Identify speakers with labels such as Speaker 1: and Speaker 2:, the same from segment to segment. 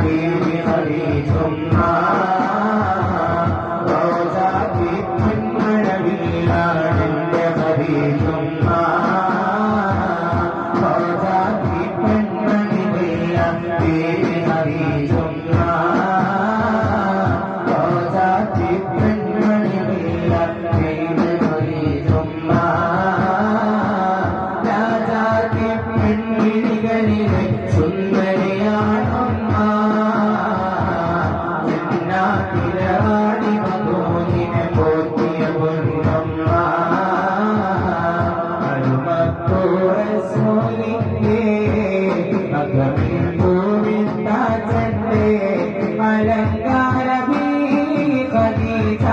Speaker 1: ബീവി ഖദീജുമ്മ റോസാത്തി പെൺമഴവില്ലാടിന്റെ ഖദീജുമ്മ റോസാത്തി പെൺമണിവില്ല ബീവി ഖദീജുമ്മ റോസാത്തി പെൺമണിവില്ല ബീവി ഖദീജുമ്മ രാജാത്തി പെൺമിഴികളിലെ സുന്ദരിയാണമ്മ ജന്നാത്തിലാടി മധുവിനെ പോറ്റിയ പൊന്നമ്മ അരുമത്തോറസൂലിന്റെ മകമിൽ പൂവിട്ടാച്ചന്റെ അലങ്കാര ബീവി ഖദീജ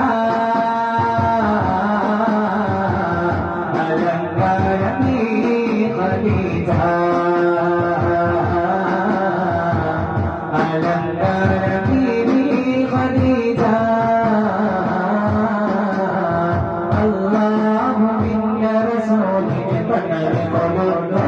Speaker 1: അലങ്കാര ബീവി ഖദീജ അലങ്കാര ബീവി ഖദീജ അല്ലാഹു മിന്ന റസൂലിനെ പണൽ കൊടുത്തു